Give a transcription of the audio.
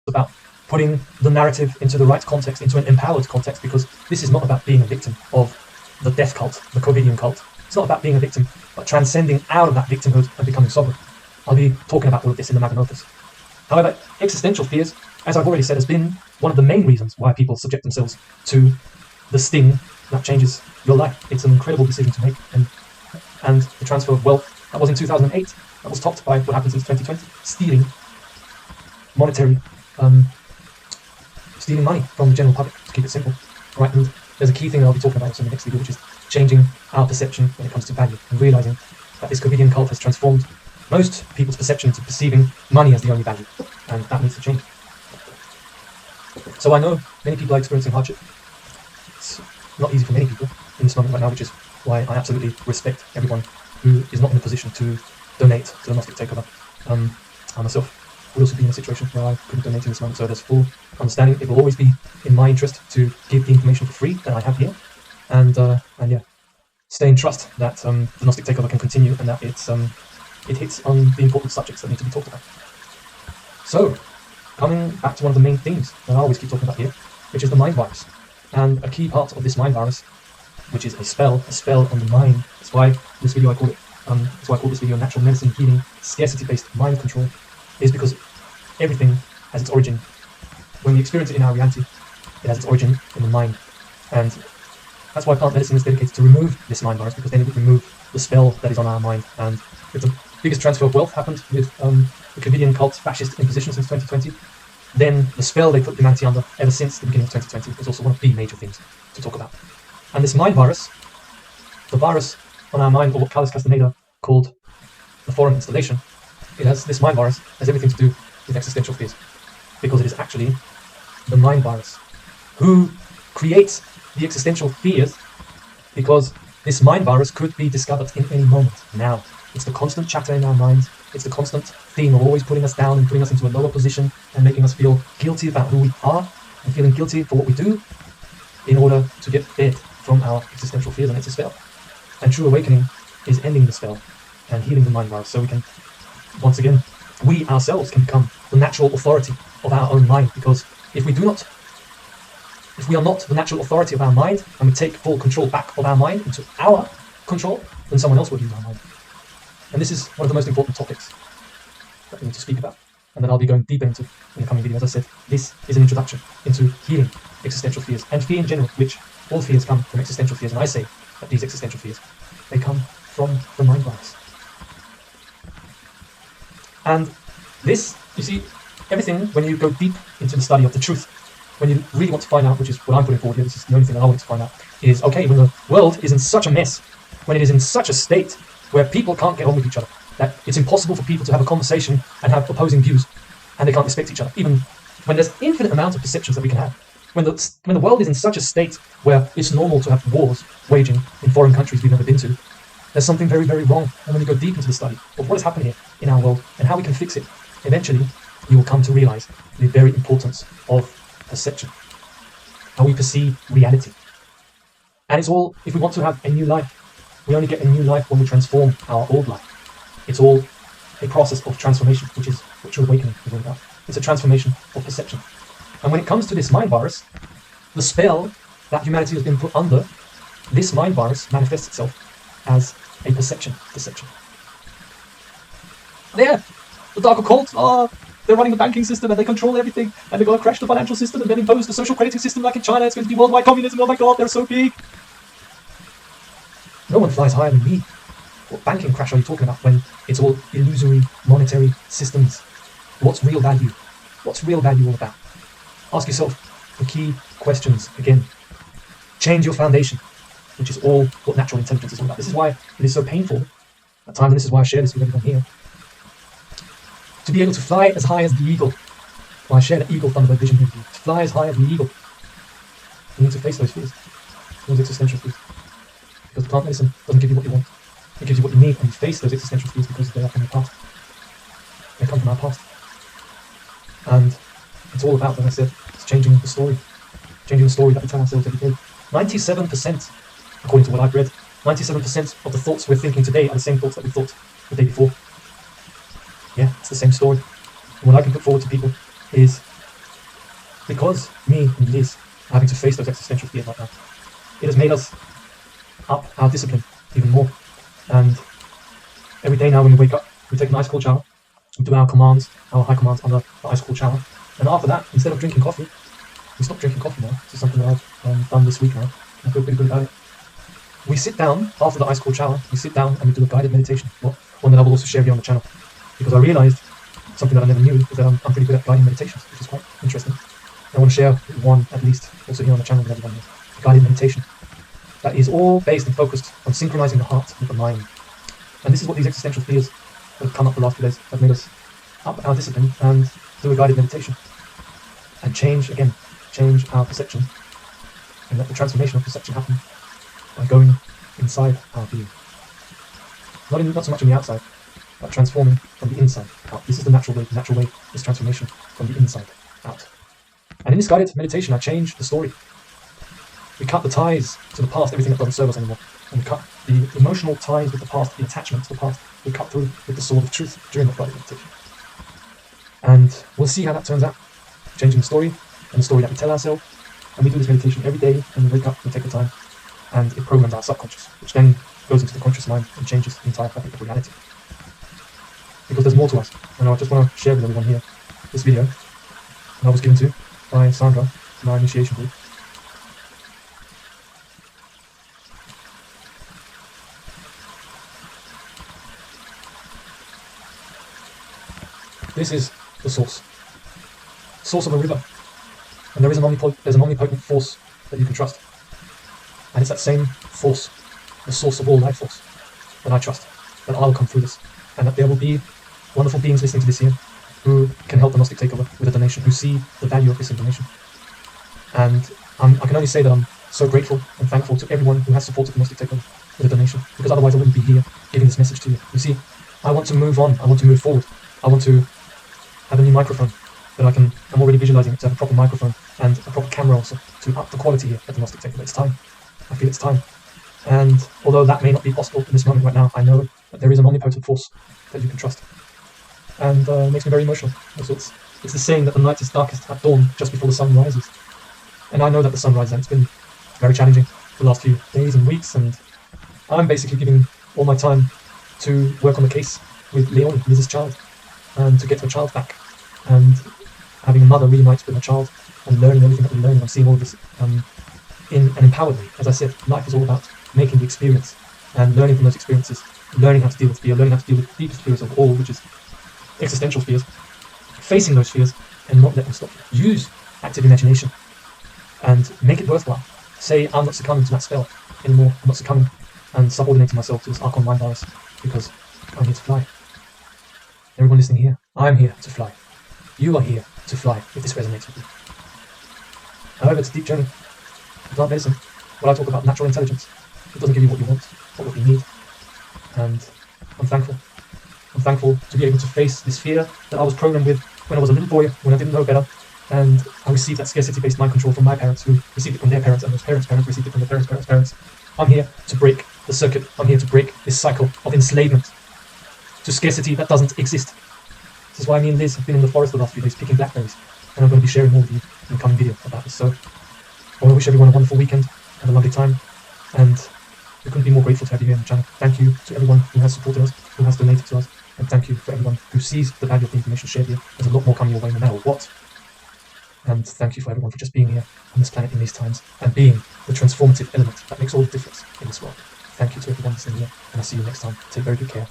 about putting the narrative into the right context, into an empowered context, because this is not about being a victim of the death cult, the COVIDian cult. It's not about being a victim, but transcending out of that victimhood and becoming sovereign. I'll be talking about all of this in the Magnum Opus. However, existential fears, as I've already said, has been one of the main reasons why people subject themselves to the sting that changes your life. It's an incredible decision to make, and the transfer of wealth, that was in 2008, that was topped by what happened since 2020, stealing money from the general public, to keep it simple. Right, and there's a key thing that I'll be talking about also in the next video, which is changing our perception when it comes to value, and realizing that this COVIDian cult has transformed most people's perception into perceiving money as the only value, and that needs to change. So I know many people are experiencing hardship. It's not easy for many people in this moment right now, which is why I absolutely respect everyone who is not in a position to donate to the Gnostic takeover. I myself would also be in a situation where I couldn't donate in this moment, so there's full understanding. It will always be in my interest to give the information for free that I have here, and yeah, stay in trust that the Gnostic takeover can continue, and that it hits on the important subjects that need to be talked about. So, coming back to one of the main themes that I always keep talking about here, which is the mind virus. And a key part of this mind virus, which is a spell on the mind. That's why this video I call this video Natural Medicine Healing Scarcity-Based Mind Control, is because everything has its origin. When we experience it in our reality, it has its origin in the mind. And that's why plant medicine is dedicated to remove this mind virus, because then it would remove the spell that is on our mind. And if the biggest transfer of wealth happened with the COVIDian cult fascist imposition since 2020, then the spell they put humanity under ever since the beginning of 2020 was also one of the major things to talk about. And this mind virus, the virus on our mind, or what Carlos Castaneda called the foreign installation, this mind virus has everything to do with existential fears, because it is actually the mind virus who creates the existential fears, because this mind virus could be discovered in any moment now. It's the constant chatter in our minds. It's the constant theme of always putting us down and putting us into a lower position and making us feel guilty about who we are and feeling guilty for what we do in order to get fed from our existential fears, and it's a spell. And true awakening is ending the spell and healing the mind virus, so we can, once again, we ourselves can become the natural authority of our own mind, because if we are not the natural authority of our mind, and we take full control back of our mind into our control, then someone else will use our mind. And this is one of the most important topics that we need to speak about, and that I'll be going deeper into in the coming video. As I said, this is an introduction into healing existential fears, and fear in general, which all fears come from existential fears, and I say that these existential fears, they come from the mind virus. And this, you see, everything, when you go deep into the study of the truth, when you really want to find out, which is what I'm putting forward here, this is the only thing that I want to find out, is, okay, when the world is in such a mess, when it is in such a state where people can't get on with each other, that it's impossible for people to have a conversation and have opposing views, and they can't respect each other, even when there's infinite amounts of perceptions that we can have. When the world is in such a state where it's normal to have wars waging in foreign countries we've never been to, there's something very, very wrong. And when you go deep into the study of what has happened here in our world and how we can fix it, eventually you will come to realize the very importance of perception, how we perceive reality. And it's all, if we want to have a new life, we only get a new life when we transform our old life. It's all a process of transformation, which is what true awakening is all about. It's a transformation of perception. And when it comes to this mind virus, the spell that humanity has been put under, this mind virus manifests itself as a perception. There, the dark occult, they're running the banking system and they control everything, and they're going to crash the financial system and then impose the social crediting system like in China. It's going to be worldwide communism. Oh my God, they're so big. No one flies higher than me. What banking crash are you talking about when it's all illusory monetary systems? What's real value? What's real value all about? Ask yourself the key questions again. Change your foundation, which is all what natural intelligence is all about. This is why it is so painful at times, and this is why I share this with everyone here. To be able to fly as high as the eagle. Well, I share the eagle Thunderbird vision with you. To fly as high as the eagle, you need to face those fears, those existential fears. Because plant medicine doesn't give you what you want. It gives you what you need, and you face those existential fears because they are from your past. They come from our past. And it's all about, as I said, it's changing the story that we tell ourselves every day. 97%, according to what I've read, 97% of the thoughts we're thinking today are the same thoughts that we thought the day before. Yeah, it's the same story. And what I can put forward to people is because me and Liz are having to face those existential fears right now, it has made us up our discipline even more. And every day now when we wake up, we take an ice cold shower, we do our commands, our high commands under the ice cold shower, and after that, instead of drinking coffee, we stop drinking coffee now. This is something that I've done this week now. I feel pretty good about it. We sit down after the ice cold shower, we sit down and we do a guided meditation, one that I will also share here on the channel, because I realized something that I never knew, is that I'm pretty good at guiding meditations, which is quite interesting. I want to share one, at least, also here on the channel with everyone here. Guided meditation. That is all based and focused on synchronizing the heart with the mind. And this is what these existential fears that have come up the last few days have made us up our discipline and do a guided meditation. And change our perception. And let the transformation of perception happen by going inside our being. Not so much on the outside, but transforming from the inside out. This is the natural way. The natural way is transformation from the inside out. And in this guided meditation, I change the story. We cut the ties to the past, everything that doesn't serve us anymore. And we cut the emotional ties with the past, the attachment to the past. We cut through with the sword of truth during the guided meditation. And we'll see how that turns out. Changing the story, and the story that we tell ourselves. And we do this meditation every day, and we wake up, we take the time, and it programs our subconscious, which then goes into the conscious mind and changes the entire fabric of reality. Because there's more to us, and I just want to share with everyone here this video that I was given to by Sandra, my initiation group. This is the source of a river, and there's an omnipotent force that you can trust, and it's that same force, the source of all life force, that I trust, that I'll come through this, and that there will be wonderful beings listening to this here who can help the Gnostic Takeover with a donation, who see the value of this information. And I can only say that I'm so grateful and thankful to everyone who has supported the Gnostic Takeover with a donation, because otherwise I wouldn't be here giving this message to you. You see, I want to move on, I want to move forward, I want to have a new microphone that I'm already visualizing it to have a proper microphone and a proper camera also to up the quality here at the Gnostic Takeover. It's time. I feel it's time. And although that may not be possible in this moment right now, I know that there is an omnipotent force that you can trust. And it makes me very emotional. Also, it's the saying that the night is darkest at dawn, just before the sun rises. And I know that the sun rises, and it's been very challenging the last few days and weeks, and I'm basically giving all my time to work on the case with Leonie, Liz's child, and to get her child back, and having a mother reunite with her child, and learning everything that we're learning. I'm seeing all of this in an empowered way. As I said, life is all about making the experience, and learning from those experiences, learning how to deal with fear, learning how to deal with the deepest fears of all, which is existential fears, facing those fears, and not let them stop you. Use active imagination, and make it worthwhile. Say, I'm not succumbing to that spell anymore. I'm not succumbing and subordinating myself to this Archon mind virus, because I'm here to fly. Everyone listening here, I'm here to fly. You are here to fly, if this resonates with you. However, it's a deep journey. Plant medicine, when I talk about natural intelligence, it doesn't give you what you want, or what you need. And I'm thankful. I'm thankful to be able to face this fear that I was programmed with when I was a little boy, when I didn't know better. And I received that scarcity-based mind control from my parents, who received it from their parents, and those parents' parents received it from their parents' parents. I'm here to break the circuit. I'm here to break this cycle of enslavement to scarcity that doesn't exist. This is why me and Liz have been in the forest the last few days picking blackberries, and I'm going to be sharing more with you in the coming video about this. So I want to wish everyone a wonderful weekend, have a lovely time, and we couldn't be more grateful to have you here on the channel. Thank you to everyone who has supported us, who has donated to us, and thank you for everyone who sees the value of the information shared here. There's a lot more coming your way no matter what. And thank you for everyone for just being here on this planet in these times, and being the transformative element that makes all the difference in this world. Thank you to everyone listening here, and I'll see you next time. Take very good care.